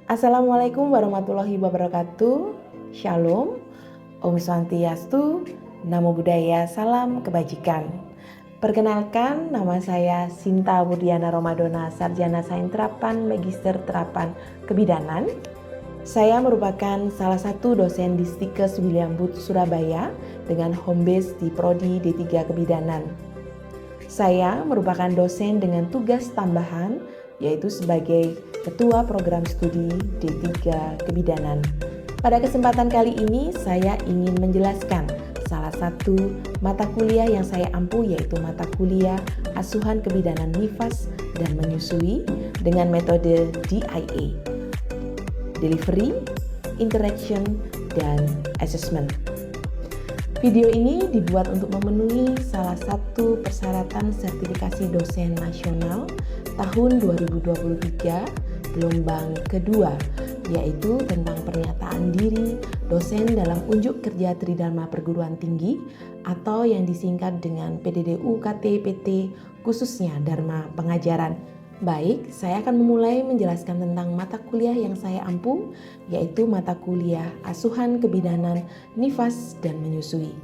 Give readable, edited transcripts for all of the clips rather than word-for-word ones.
Assalamualaikum warahmatullahi wabarakatuh. Shalom, Om Swastiastu, Namo Buddhaya, salam kebajikan. Perkenalkan, nama saya Sinta Burdiana Romadona, Sarjana Sains Terapan, Magister Terapan Kebidanan. Saya merupakan salah satu dosen di Stikes William Booth, Surabaya dengan home base di Prodi D3 Kebidanan. Saya merupakan dosen dengan tugas tambahan yaitu sebagai Ketua Program Studi D3 Kebidanan. Pada kesempatan kali ini saya ingin menjelaskan salah satu mata kuliah yang saya ampu yaitu mata kuliah Asuhan Kebidanan Nifas dan Menyusui dengan metode DIA, Delivery, Interaction, dan Assessment. Video ini dibuat untuk memenuhi salah satu persyaratan sertifikasi dosen nasional tahun 2023 gelombang kedua, yaitu tentang pernyataan diri dosen dalam unjuk kerja Tridharma Perguruan Tinggi atau yang disingkat dengan PDDU KT-PT khususnya Dharma Pengajaran. Baik, saya akan memulai menjelaskan tentang mata kuliah yang saya ampu, yaitu mata kuliah Asuhan Kebidanan Nifas dan Menyusui.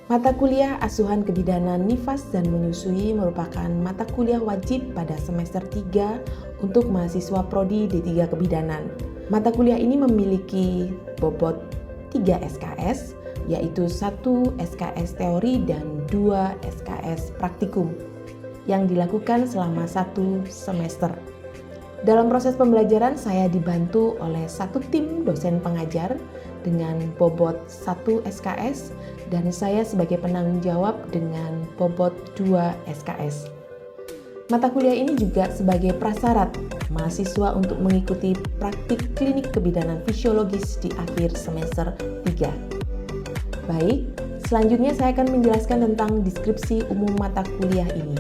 Mata kuliah Asuhan Kebidanan Nifas dan Menyusui merupakan mata kuliah wajib pada semester 3 untuk mahasiswa Prodi D3 Kebidanan. Mata kuliah ini memiliki bobot 3 SKS, yaitu 1 SKS teori dan 2 SKS praktikum yang dilakukan selama 1 semester. Dalam proses pembelajaran saya dibantu oleh satu tim dosen pengajar dengan bobot 1 SKS dan saya sebagai penanggung jawab dengan bobot 2 SKS. Mata kuliah ini juga sebagai prasyarat mahasiswa untuk mengikuti praktik klinik kebidanan fisiologis di akhir semester 3. Baik, selanjutnya saya akan menjelaskan tentang deskripsi umum mata kuliah ini.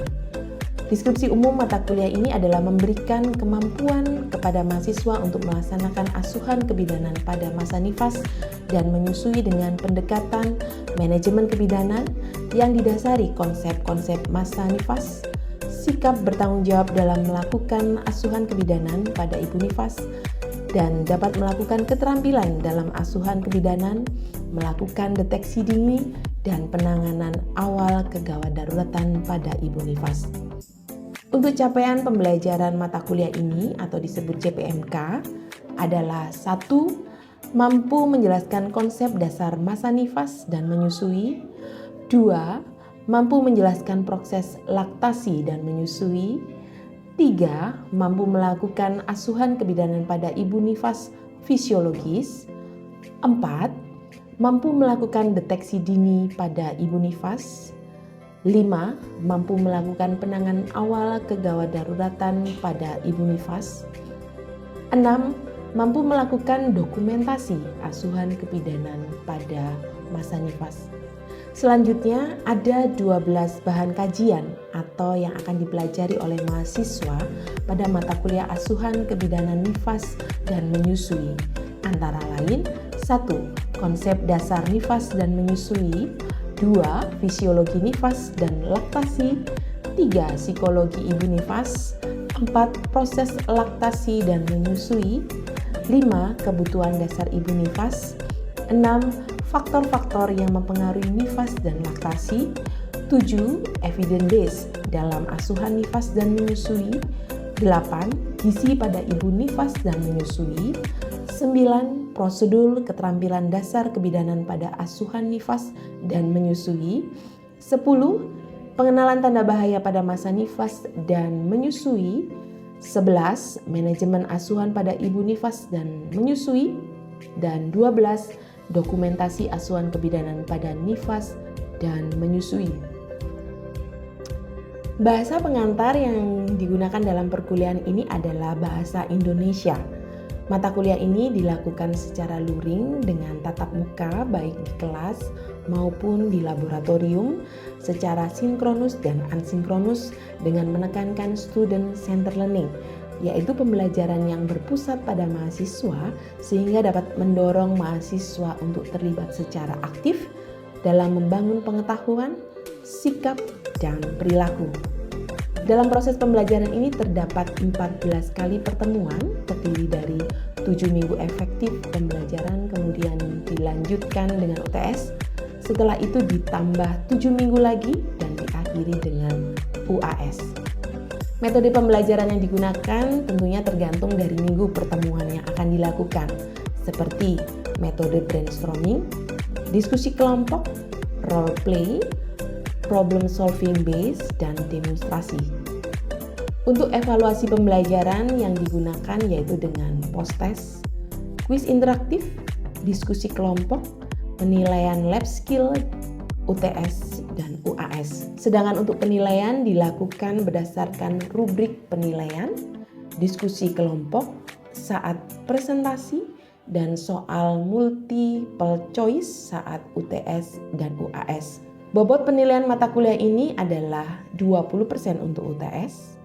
Deskripsi umum mata kuliah ini adalah memberikan kemampuan kepada mahasiswa untuk melaksanakan asuhan kebidanan pada masa nifas dan menyusui dengan pendekatan manajemen kebidanan yang didasari konsep-konsep masa nifas, sikap bertanggung jawab dalam melakukan asuhan kebidanan pada ibu nifas, dan dapat melakukan keterampilan dalam asuhan kebidanan, melakukan deteksi dini, dan penanganan awal kegawat daruratan pada ibu nifas. Untuk capaian pembelajaran mata kuliah ini atau disebut CPMK adalah 1. Mampu menjelaskan konsep dasar masa nifas dan menyusui. 2. Mampu menjelaskan proses laktasi dan menyusui. 3. Mampu melakukan asuhan kebidanan pada ibu nifas fisiologis. 4. Mampu melakukan deteksi dini pada ibu nifas. 5. Mampu melakukan penanganan awal kegawat daruratan pada ibu nifas. 6. Mampu melakukan dokumentasi asuhan kebidanan pada masa nifas. Selanjutnya ada 12 bahan kajian atau yang akan dipelajari oleh mahasiswa pada mata kuliah asuhan kebidanan nifas dan menyusui. Antara lain 1. Konsep dasar nifas dan menyusui. 2. Fisiologi nifas dan laktasi. 3. Psikologi ibu nifas. 4. Proses laktasi dan menyusui. 5. Kebutuhan dasar ibu nifas. 6. Faktor-faktor yang mempengaruhi nifas dan laktasi. 7. Evidence base dalam asuhan nifas dan menyusui. 8. Gizi pada ibu nifas dan menyusui. 9. Prosedur keterampilan dasar kebidanan pada asuhan nifas dan menyusui. 10. Pengenalan tanda bahaya pada masa nifas dan menyusui. 11. Manajemen asuhan pada ibu nifas dan menyusui. Dan 12. Dokumentasi asuhan kebidanan pada nifas dan menyusui. Bahasa pengantar yang digunakan dalam perkuliahan ini adalah bahasa Indonesia. Mata kuliah ini dilakukan secara luring dengan tatap muka baik di kelas maupun di laboratorium secara sinkronus dan asinkronus dengan menekankan student center learning, yaitu pembelajaran yang berpusat pada mahasiswa sehingga dapat mendorong mahasiswa untuk terlibat secara aktif dalam membangun pengetahuan, sikap, dan perilaku. Dalam proses pembelajaran ini terdapat 14 kali pertemuan terdiri dari 7 minggu efektif pembelajaran, kemudian dilanjutkan dengan UTS. Setelah itu ditambah 7 minggu lagi dan diakhiri dengan UAS. Metode pembelajaran yang digunakan tentunya tergantung dari minggu pertemuan yang akan dilakukan, seperti metode brainstorming, diskusi kelompok, role play, problem solving base, dan demonstrasi. Untuk evaluasi pembelajaran yang digunakan yaitu dengan post-test, kuis interaktif, diskusi kelompok, penilaian lab skill, UTS, dan UAS. Sedangkan untuk penilaian dilakukan berdasarkan rubrik penilaian, diskusi kelompok, saat presentasi, dan soal multiple choice saat UTS dan UAS. Bobot penilaian mata kuliah ini adalah 20% untuk UTS,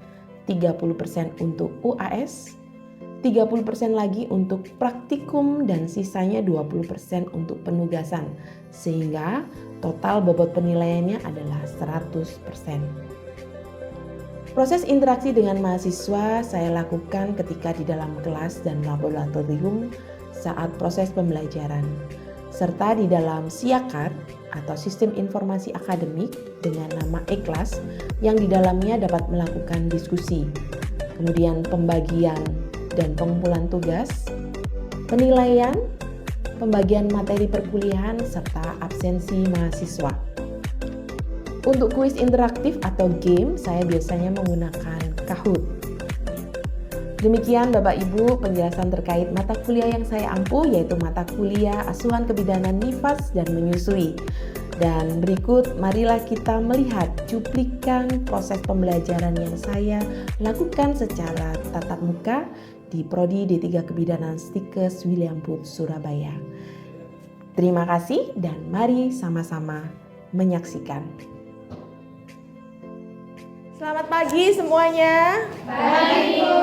30% untuk UAS, 30% lagi untuk praktikum, dan sisanya 20% untuk penugasan, sehingga total bobot penilaiannya adalah 100%. Proses interaksi dengan mahasiswa saya lakukan ketika di dalam kelas dan laboratorium saat proses pembelajaran, serta di dalam SIAKAD atau Sistem Informasi Akademik dengan nama E-Kelas yang di dalamnya dapat melakukan diskusi, kemudian pembagian dan pengumpulan tugas, penilaian, pembagian materi perkuliahan, serta absensi mahasiswa. Untuk kuis interaktif atau game, saya biasanya menggunakan Kahoot. Demikian Bapak Ibu penjelasan terkait mata kuliah yang saya ampu, yaitu mata kuliah Asuhan Kebidanan Nifas dan Menyusui. Dan berikut marilah kita melihat cuplikan proses pembelajaran yang saya lakukan secara tatap muka di Prodi D3 Kebidanan Stikes William Booth, Surabaya. Terima kasih dan mari sama-sama menyaksikan. Selamat pagi semuanya. Pagi, Bu.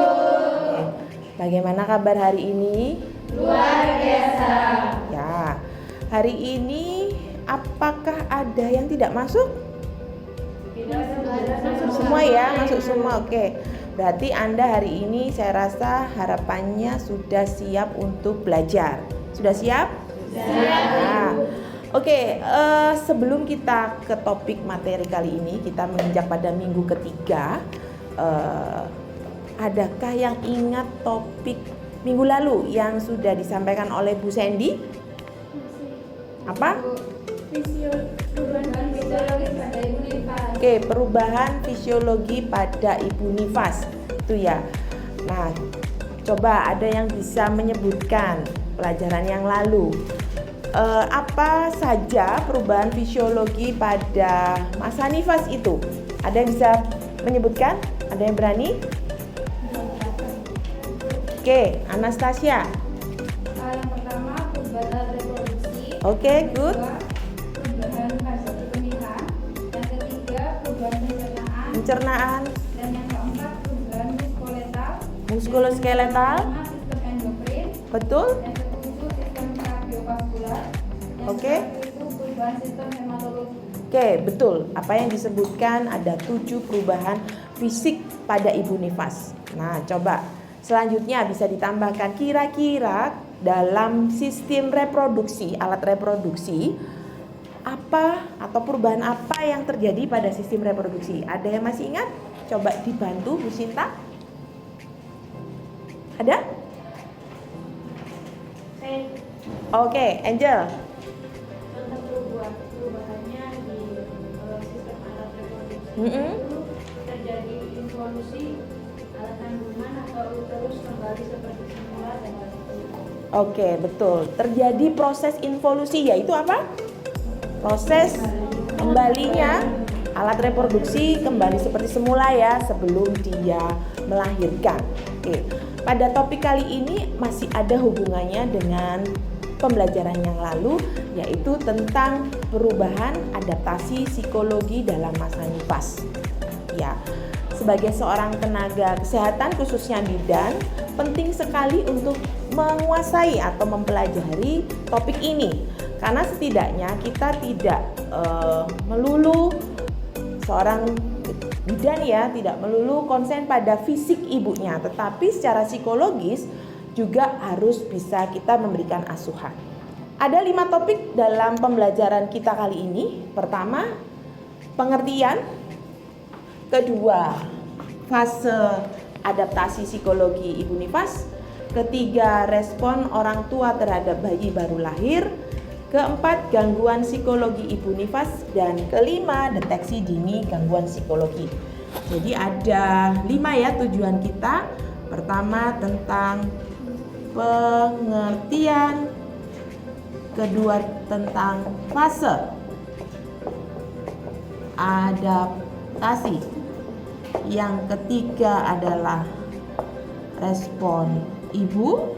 Bagaimana kabar hari ini? Luar biasa. Ya, hari ini apakah ada yang tidak masuk? Semua ya, masuk semua. Oke. Berarti Anda hari ini saya rasa harapannya sudah siap untuk belajar. Sudah siap? Siap. Nah, Oke, sebelum kita ke topik materi kali ini, kita menginjak pada minggu ketiga. Adakah yang ingat topik minggu lalu yang sudah disampaikan oleh Bu Sandy? Apa? Perubahan fisiologi pada ibu nifas. Oke, perubahan fisiologi pada ibu nifas. Itu ya. Nah, coba ada yang bisa menyebutkan pelajaran yang lalu. Apa saja perubahan fisiologi pada masa nifas itu? Ada yang bisa menyebutkan? Ada yang berani? Oke, Anastasia. Yang pertama perubahan reproduksi. Oke, good. Perubahan fase pernikahan. Yang ketiga perubahan Pencernaan. Dan yang keempat perubahan Muskuloskeletal. sistem endokrin. Betul? Yang ketujuh sistem kardiovaskular. Yang Oke. itu perubahan sistem hematologi. Oke, betul. Apa yang disebutkan ada 7 perubahan fisik pada ibu nifas. Nah, coba selanjutnya bisa ditambahkan kira-kira dalam sistem reproduksi, alat reproduksi, apa atau perubahan apa yang terjadi pada sistem reproduksi? Ada yang masih ingat? Coba dibantu Bu Sinta. Ada? Oke, Angel. Tentang perubahannya di sistem alat reproduksi Mm-mm. itu terjadi involusi alat kandungan atau uterus kembali seperti semula dan Oke, betul. Terjadi proses involusi, yaitu apa? Proses kembalinya alat reproduksi kembali seperti semula ya sebelum dia melahirkan. Oke. Pada topik kali ini masih ada hubungannya dengan pembelajaran yang lalu, yaitu tentang perubahan adaptasi psikologi dalam masa nifas. Ya, sebagai seorang tenaga kesehatan khususnya bidan, penting sekali untuk menguasai atau mempelajari topik ini, karena setidaknya kita tidak melulu seorang bidan ya, tidak melulu konsen pada fisik ibunya, tetapi secara psikologis juga harus bisa kita memberikan asuhan. Ada 5 topik dalam pembelajaran kita kali ini. Pertama, pengertian. Kedua, fase adaptasi psikologi ibu nifas. Ketiga, respon orang tua terhadap bayi baru lahir. Keempat, gangguan psikologi ibu nifas. Dan kelima, deteksi dini gangguan psikologi. Jadi ada 5 ya tujuan kita. Pertama tentang pengertian. Kedua tentang fase adaptasi. Yang ketiga adalah respon ibu.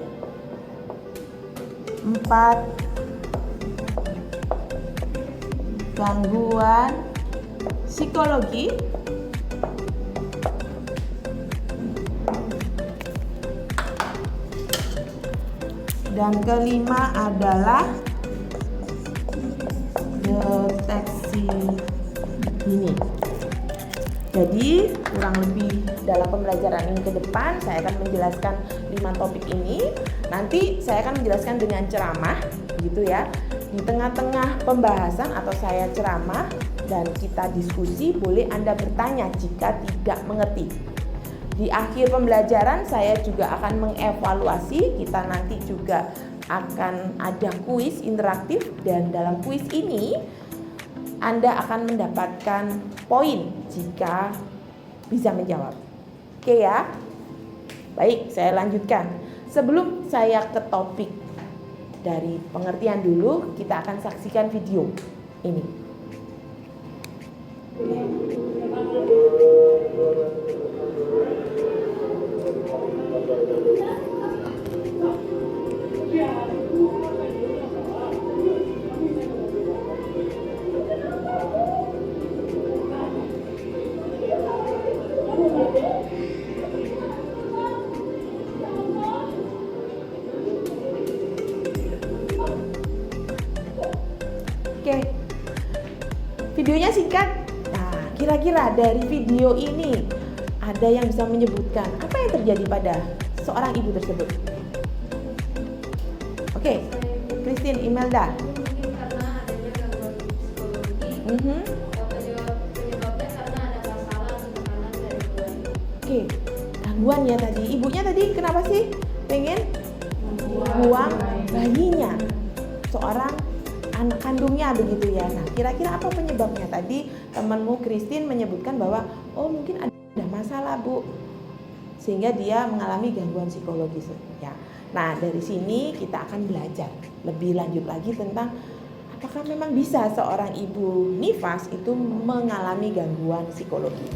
4, gangguan psikologi. Dan kelima adalah deteksi dini. Jadi kurang lebih dalam pembelajaran ini ke depan saya akan menjelaskan 5 topik ini. Nanti saya akan menjelaskan dengan ceramah gitu ya. Di tengah-tengah pembahasan atau saya ceramah dan kita diskusi, boleh Anda bertanya jika tidak mengerti. Di akhir pembelajaran saya juga akan mengevaluasi, kita nanti juga akan ada kuis interaktif dan dalam kuis ini Anda akan mendapatkan poin jika bisa menjawab. Oke ya? Baik, saya lanjutkan. Sebelum saya ke topik dari pengertian dulu, kita akan saksikan video ini. Oke, videonya singkat. Nah, kira-kira dari video ini ada yang bisa menyebutkan apa yang terjadi pada seorang ibu tersebut? Oke, Christine, Imelda. Mungkin karena adanya gangguan psikologi. Penyebabnya karena ada masalah atau tekanan dari keluarga. Oke, gangguan ya tadi. Ibunya tadi kenapa sih pengen buang bayinya? Seorang anak kandungnya begitu ya. Nah, kira-kira apa penyebabnya? Tadi temanmu Christine menyebutkan bahwa mungkin ada masalah, Bu. Sehingga dia mengalami gangguan psikologis ya. Nah, dari sini kita akan belajar lebih lanjut lagi tentang apakah memang bisa seorang ibu nifas itu mengalami gangguan psikologi.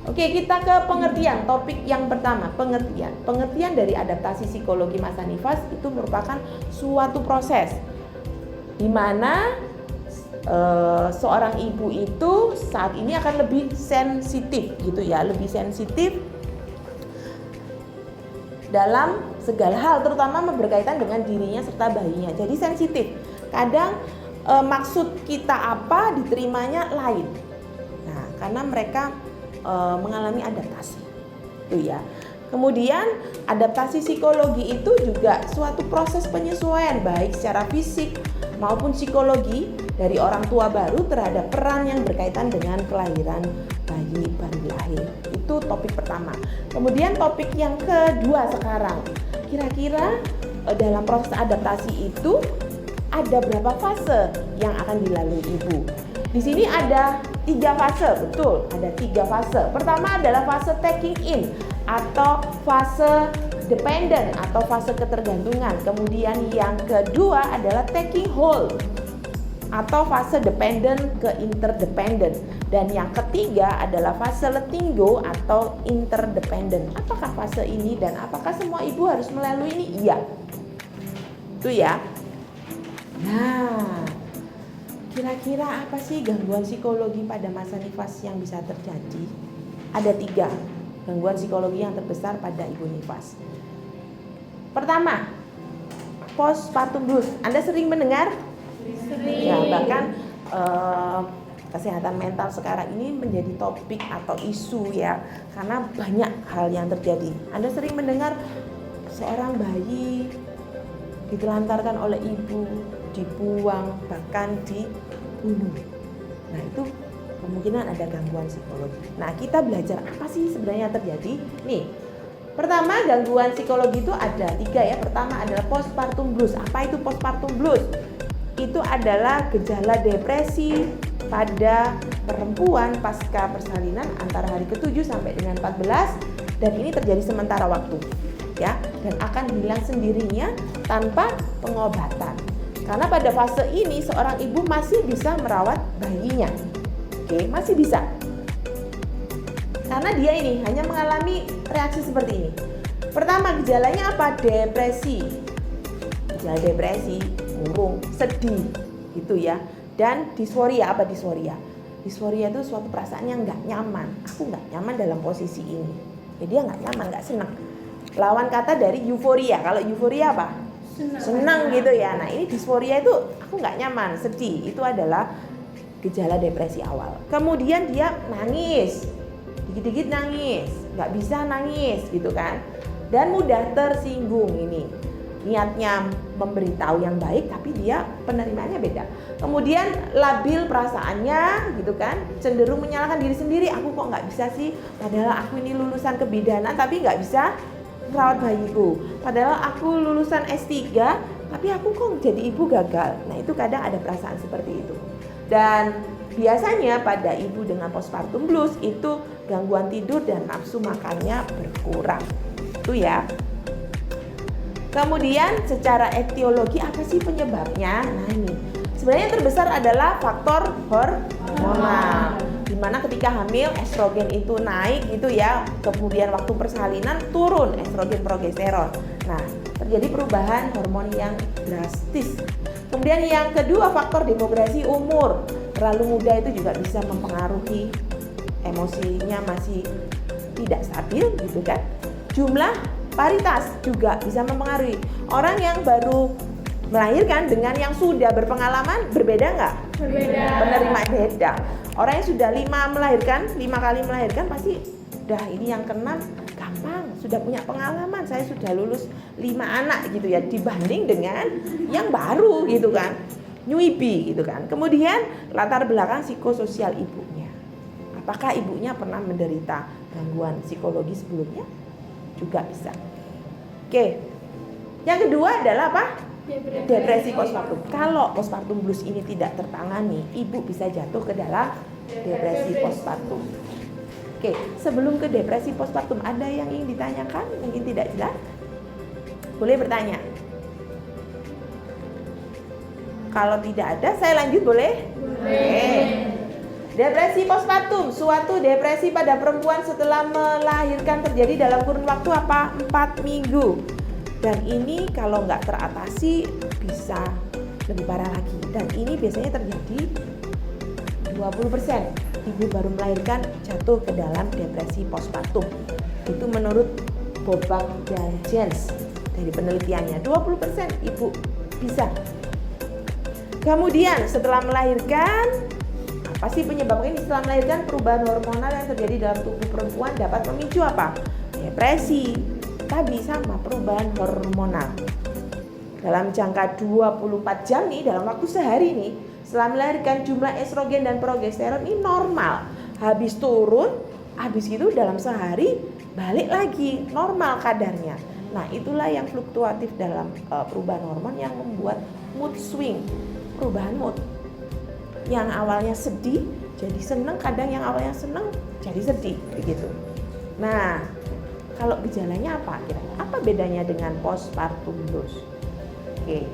Oke, kita ke pengertian. Topik yang pertama, pengertian. Pengertian dari adaptasi psikologi masa nifas itu merupakan suatu proses di mana seorang ibu itu saat ini akan lebih sensitif gitu ya, lebih sensitif dalam segala hal, terutama berkaitan dengan dirinya serta bayinya. Jadi sensitif. Kadang maksud kita apa diterimanya lain. Nah, karena mereka mengalami adaptasi, itu ya. Kemudian adaptasi psikologi itu juga suatu proses penyesuaian baik secara fisik maupun psikologi dari orang tua baru terhadap peran yang berkaitan dengan kelahiran bayi baru lahir. Itu topik pertama. Kemudian topik yang kedua sekarang, kira-kira dalam proses adaptasi itu ada berapa fase yang akan dilalui ibu? Di sini ada 3 fase, betul, ada 3 fase. Pertama adalah fase taking in atau fase dependent atau fase ketergantungan. Kemudian yang kedua adalah taking hold atau fase dependent ke interdependent. Dan yang ketiga adalah fase letting go atau interdependent. Apakah fase ini dan apakah semua ibu harus melalui ini? Iya. Itu ya. Nah, kira-kira apa sih gangguan psikologi pada masa nifas yang bisa terjadi? Ada 3 gangguan psikologi yang terbesar pada ibu nifas. Pertama, postpartum blues. Anda sering mendengar? Sering. Ya, bahkan kesehatan mental sekarang ini menjadi topik atau isu ya, karena banyak hal yang terjadi. Anda sering mendengar seorang bayi ditelantarkan oleh ibu, dibuang, bahkan dibunuh. Nah, itu kemungkinan ada gangguan psikologi. Nah, kita belajar apa sih sebenarnya terjadi? Nih, pertama gangguan psikologi itu ada 3 ya. Pertama adalah postpartum blues. Apa itu postpartum blues? Itu adalah gejala depresi pada perempuan pasca persalinan antara hari ke-7 sampai dengan 14, dan ini terjadi sementara waktu ya, dan akan hilang sendirinya tanpa pengobatan. Karena pada fase ini seorang ibu masih bisa merawat bayinya. Oke, masih bisa. Karena dia ini hanya mengalami reaksi seperti ini. Pertama, gejalanya apa? Depresi. Gejala depresi, murung, sedih gitu ya. Dan disforia. Apa disforia? Disforia itu suatu perasaan yang nggak nyaman. Aku nggak nyaman dalam posisi ini. Ya, dia nggak nyaman, nggak senang. Lawan kata dari euforia. Kalau euforia apa? Senang gitu ya. Nah, ini disforia itu aku nggak nyaman, sedih. Itu adalah gejala depresi awal. Kemudian dia nangis, dikit-dikit nangis, nggak bisa nangis gitu kan. Dan mudah tersinggung ini. Niatnya memberitahu yang baik, tapi dia penerimaannya beda. Kemudian labil perasaannya gitu kan, cenderung menyalahkan diri sendiri. Aku kok nggak bisa sih, padahal aku ini lulusan kebidanan tapi nggak bisa merawat bayiku. Padahal aku lulusan S3 tapi aku kok jadi ibu gagal. Nah, itu kadang ada perasaan seperti itu. Dan biasanya pada ibu dengan postpartum blues itu gangguan tidur dan nafsu makannya berkurang. Itu ya. Kemudian secara etiologi apa sih penyebabnya? Nah, ini sebenarnya yang terbesar adalah faktor hormonal. Dimana ketika hamil estrogen itu naik gitu ya, kemudian waktu persalinan turun estrogen progesteron. Nah, terjadi perubahan hormon yang drastis. Kemudian yang kedua faktor demografi umur. Terlalu muda itu juga bisa mempengaruhi emosinya masih tidak stabil gitu kan. Jumlah paritas juga bisa mempengaruhi. Orang yang baru melahirkan dengan yang sudah berpengalaman berbeda nggak? Berbeda. Penerima beda. Orang yang sudah 5 kali melahirkan pasti udah ini yang ke-6 gampang, sudah punya pengalaman. Saya sudah lulus 5 anak gitu ya, dibanding dengan yang baru gitu kan, newbie gitu kan. Kemudian latar belakang psikososial ibunya. Apakah ibunya pernah menderita gangguan psikologi sebelumnya? Juga bisa. Oke. Yang kedua adalah apa? Depresi postpartum. Kalau postpartum blues ini tidak tertangani, ibu bisa jatuh ke dalam depresi postpartum. Oke, sebelum ke depresi postpartum ada yang ingin ditanyakan? Mungkin tidak jelas? Boleh bertanya. Kalau tidak ada, saya lanjut boleh? Boleh. Depresi postpartum, suatu depresi pada perempuan setelah melahirkan terjadi dalam kurun waktu apa? 4 minggu. Dan ini kalau nggak teratasi bisa lebih parah lagi. Dan ini biasanya terjadi 20% ibu baru melahirkan jatuh ke dalam depresi postpartum. Itu menurut Bobak dan Jens dari penelitiannya. 20% ibu bisa. Kemudian setelah melahirkan, apa sih penyebabnya? Ini setelah melahirkan perubahan hormonal yang terjadi dalam tubuh perempuan dapat memicu apa? Depresi. Tadi sama perubahan hormonal. Dalam jangka 24 jam nih, dalam waktu sehari nih, setelah melahirkan jumlah estrogen dan progesteron ini normal. Habis turun, habis itu dalam sehari balik lagi normal kadarnya. Nah, itulah yang fluktuatif dalam perubahan hormon yang membuat mood swing, perubahan mood. Yang awalnya sedih jadi senang, kadang yang awalnya senang jadi sedih begitu. Nah, kalau gejalanya apa kira-kira? Apa bedanya dengan postpartum blues? Oke.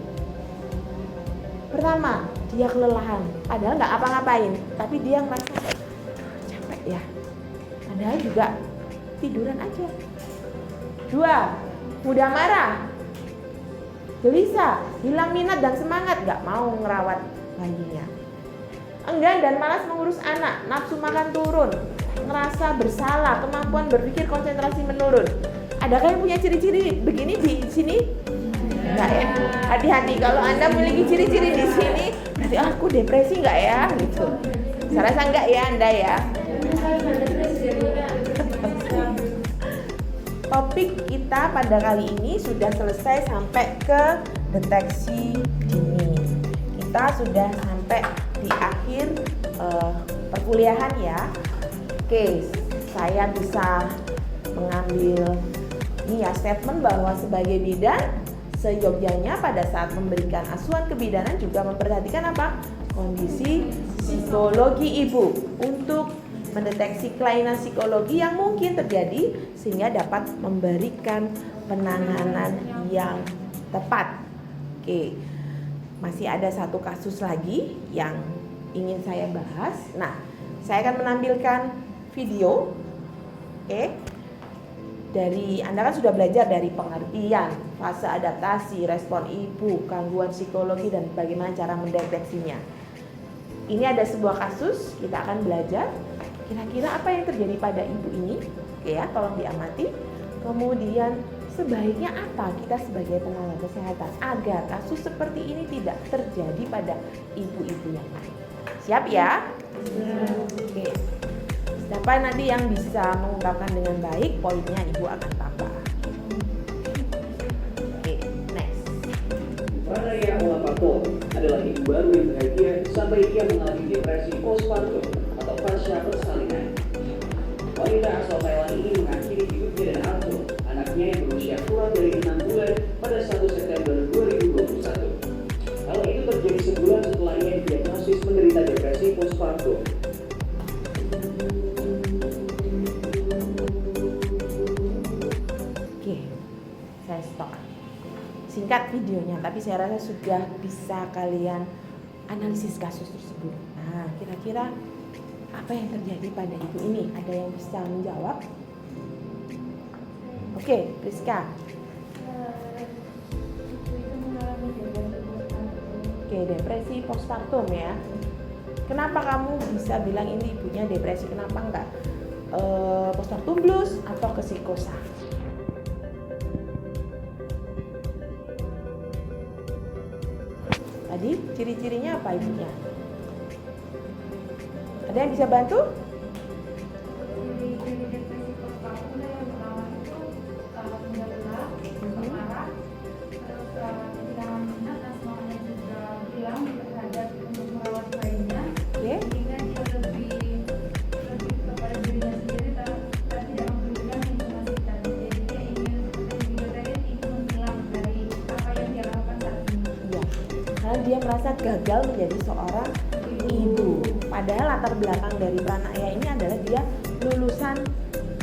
Pertama, dia kelelahan. Padahal nggak apa-ngapain, tapi dia ngerasa capek ya. Padahal juga tiduran aja. 2, mudah marah, gelisah, hilang minat dan semangat, nggak mau ngerawat bayinya. Enggan dan malas mengurus anak, nafsu makan turun, ngerasa bersalah, kemampuan berpikir konsentrasi menurun. Adakah yang punya ciri-ciri begini di sini? Enggak ya. Hati-hati kalau Anda memiliki ciri-ciri di sini, berarti aku depresi enggak ya gitu. Saya rasa enggak ya Anda ya. topik kita pada kali ini sudah selesai sampai ke deteksi dini. Kita sudah sampai di akhir perkuliahan ya. Oke, saya bisa mengambil ini ya statement bahwa sebagai bidan seyogyanya pada saat memberikan asuhan kebidanan juga memperhatikan apa? Kondisi psikologi ibu untuk mendeteksi kelainan psikologi yang mungkin terjadi sehingga dapat memberikan penanganan yang tepat. Oke, masih ada satu kasus lagi yang ingin saya bahas. Nah, saya akan menampilkan video. Oke, dari Anda kan sudah belajar dari pengertian, fase adaptasi, respon ibu, gangguan psikologi dan bagaimana cara mendeteksinya. Ini ada sebuah kasus, kita akan belajar kira-kira apa yang terjadi pada ibu ini. Oke ya, tolong diamati. Kemudian sebaiknya apa kita sebagai tenaga kesehatan agar kasus seperti ini tidak terjadi pada ibu-ibu yang lain. Siap ya? Oke. Siapa nanti yang bisa mengungkapkan dengan baik, poinnya ibu akan tambah. Oke, next. Pranaya Olapato adalah ibu baru yang bahagia sampai ia mengalami depresi postpartum atau pasca persalinan. Wanita asal Thailand ini mengakhiri hidupnya dan Arthur, anaknya yang berusia kurang dari 6 bulan pada 1 September 2021. Hal itu terjadi sebulan setelah ia didiagnosis menderita depresi postpartum. Oke, saya stop. Singkat videonya, tapi saya rasa sudah bisa kalian analisis kasus tersebut. Nah, kira-kira apa yang terjadi pada ibu ini? Ada yang bisa menjawab? Oke, Priska. Ibu itu mengalami Depresi postpartum ya. Kenapa kamu bisa bilang ini ibunya depresi? Kenapa enggak postpartum blues atau psikosa? Tadi ciri-cirinya apa ibunya? Ada yang bisa bantu? Ciri depresi postpartum yang pertama itu mudah lelah, marah, terus kehilangan minat dan semuanya juga hilang terhadap untuk merawat bayinya. Oke. Sehingga dia lebih kepada dirinya sendiri dan tidak mempedulikan lingkungan sekitar. Jadi dia ingin menghilang dari apa yang dia lakukan saat ini. Iya. Karena dia merasa gagal menjadi seorang ibu. Padahal latar belakang dari Pranaya ini adalah dia lulusan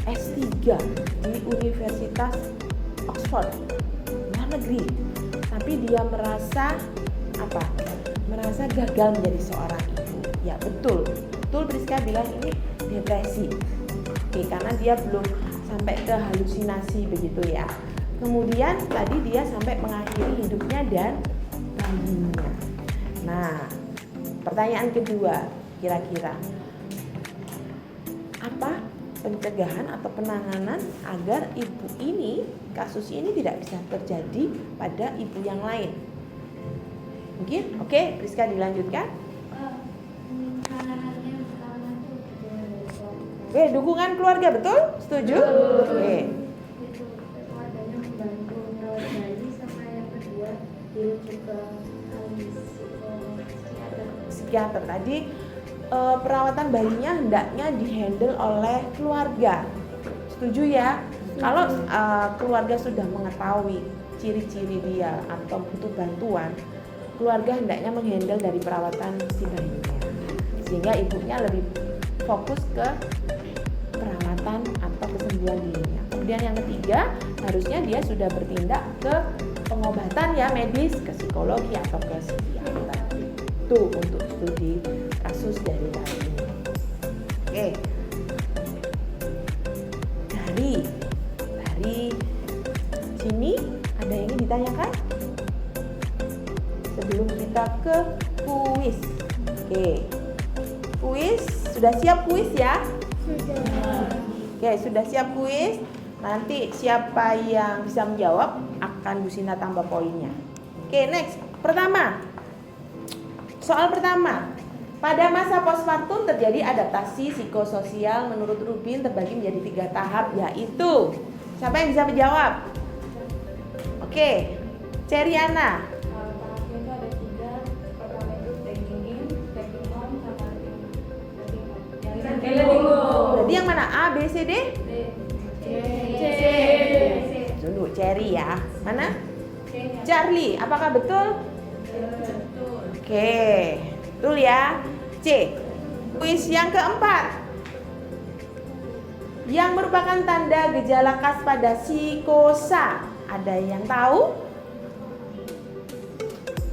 S3 di Universitas Oxford, luar negeri. Tapi dia merasa apa? Merasa gagal menjadi seorang ibu. Ya betul, betul Priska bilang ini depresi. Oke, karena dia belum sampai ke halusinasi begitu ya. Kemudian tadi dia sampai mengakhiri hidupnya dan bayinya. Nah, pertanyaan kedua, kira-kira apa pencegahan atau penanganan agar ibu ini, kasus ini tidak bisa terjadi pada ibu yang lain? Mungkin? Oke, Priska dilanjutkan. Penanganannya pertama itu Oke, dukungan keluarga, betul? Setuju? Oke. itu keluarganya membantu merawat bayi, sama yang kedua dirujuk ke ahli psikiater. Psikiater tadi perawatan bayinya hendaknya dihandle oleh keluarga. Setuju ya? Kalau keluarga sudah mengetahui ciri-ciri dia atau butuh bantuan, keluarga hendaknya menghandle dari perawatan si bayinya, sehingga ibunya lebih fokus ke perawatan atau kesembuhan dirinya. Kemudian yang ketiga, harusnya dia sudah bertindak ke pengobatan ya, medis, ke psikologi atau ke psikiater. Itu untuk studi kasus dari bayi ini. Oke. Dari sini ada yang ingin ditanyakan? Sebelum kita ke kuis. Oke. Kuis, sudah siap kuis ya? Oke, sudah siap kuis. Nanti siapa yang bisa menjawab akan Bu Sinta tambah poinnya. Oke, next. Pertama. Soal pertama. Pada masa postpartum terjadi adaptasi psikososial menurut Rubin terbagi menjadi 3 tahap, yaitu Siapa yang bisa menjawab? Oke, Ceriana. Tahapnya itu ada 3. Pertama itu tagging in, tagging on, sama tagging out. Berarti yang mana? A, B, C, D? Dulu Cherry ya. Mana? Charlie. Apakah betul? Oke, betul ya. C. Kuis yang keempat, yang merupakan tanda gejala khas pada psikosa. Ada yang tahu?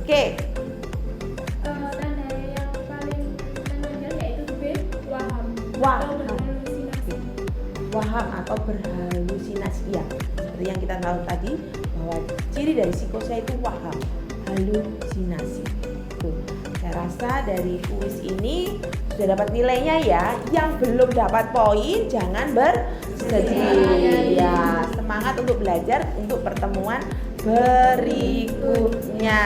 Oke. Tanda yang paling menonjol yaitu B, waham. Waham. Atau berhalusinasi. Waham atau berhalusinasi ya. Seperti yang kita tahu tadi bahwa ciri dari psikosa itu waham, halusinasi. Tuh. Saya rasa dari kuis ini sudah dapat nilainya ya. Yang belum dapat poin jangan bersedih. Ya, semangat untuk belajar untuk pertemuan berikutnya.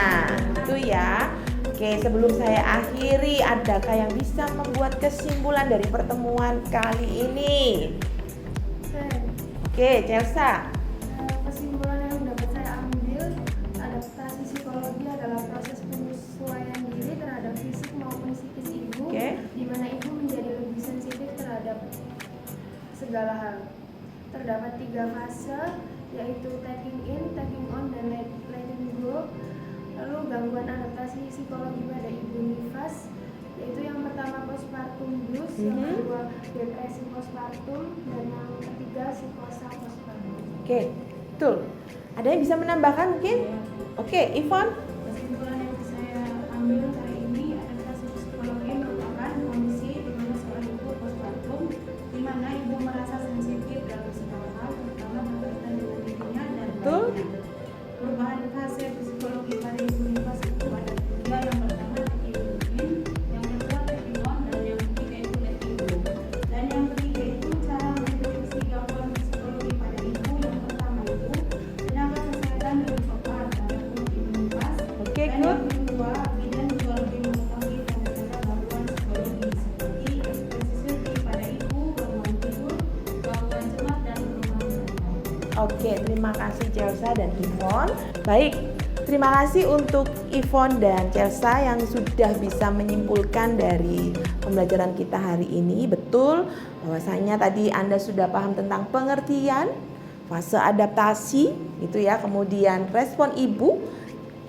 Itu ya. Oke, sebelum saya akhiri, adakah yang bisa membuat kesimpulan dari pertemuan kali ini? Oke, Chelsea. Kesimpulan yang dapat saya ambil, adaptasi psikologi adalah proses penyesuaian diri terhadap fisik maupun psikis ibu, Oke. di mana ibu menjadi lebih sensitif terhadap segala hal. Terdapat 3 fase, yaitu tagging in, tagging on, dan letting go. Lalu gangguan adaptasi psikologi pada ibu nifas, yaitu yang pertama postpartum blues, yang kedua depresi postpartum, dan yang ketiga psikosa postpartum. Oke, betul. Ada yang bisa menambahkan mungkin? Oke, Ivon. Kesimpulan yang saya ambil hari ini, adaptasi psikologi merupakan kondisi di mana seorang ibu postpartum, di mana ibu merasa sensitif dalam segala hal, terutama berkaitan dengan dirinya dan Betul. bayinya. Perubahan fase psikologi pada ibu nifas itu ada 3. Yang pertama tagging in, yang kedua tagging on, dan yang ketiga itu letting go. Dan yang ketiga itu cara mendeteksi gangguan psikologi pada ibu. Yang pertama itu tenaga kesehatan lebih peka terhadap ibu nifas. Oke, Dan good. yang kedua, bidan juga lebih mengetahui tanda-tanda gangguan psikologi seperti ekspresi sedih pada ibu, gangguan tidur, gangguan cemas, dan perubahan mental. Oke, terima kasih Chelsea dan Ivon. Baik, terima kasih untuk Ivon dan Chelsea yang sudah bisa menyimpulkan dari pembelajaran kita hari ini. Betul, bahwasanya tadi Anda sudah paham tentang pengertian, fase adaptasi, itu ya, kemudian respon ibu,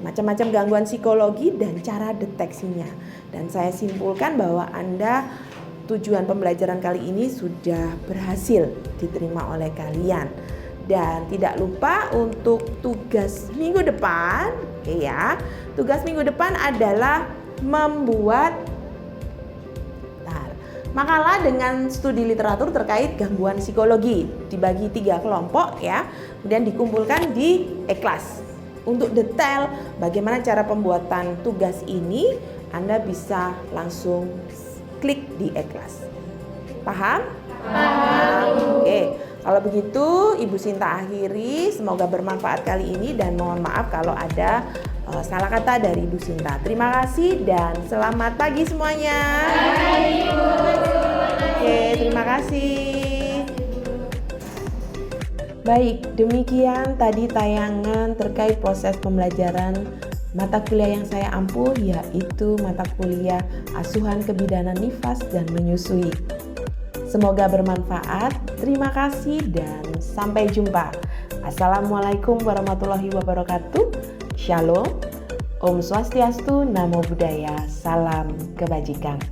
macam-macam gangguan psikologi dan cara deteksinya. Dan saya simpulkan bahwa Anda tujuan pembelajaran kali ini sudah berhasil diterima oleh kalian. Dan tidak lupa untuk tugas minggu depan, oke ya. Tugas minggu depan adalah membuat makalah dengan studi literatur terkait gangguan psikologi. Dibagi 3 kelompok ya, kemudian dikumpulkan di e-class. Untuk detail bagaimana cara pembuatan tugas ini, Anda bisa langsung klik di e-class. Paham? Paham. Oke. Kalau begitu, Ibu Sinta akhiri. Semoga bermanfaat kali ini dan mohon maaf kalau ada salah kata dari Ibu Sinta. Terima kasih dan selamat pagi semuanya. Oke, terima kasih. Baik, demikian tadi tayangan terkait proses pembelajaran mata kuliah yang saya ampuh, yaitu mata kuliah Asuhan Kebidanan Nifas dan Menyusui. Semoga bermanfaat. Terima kasih dan sampai jumpa. Assalamualaikum warahmatullahi wabarakatuh. Shalom. Om Swastiastu, Namo Buddhaya. Salam kebajikan.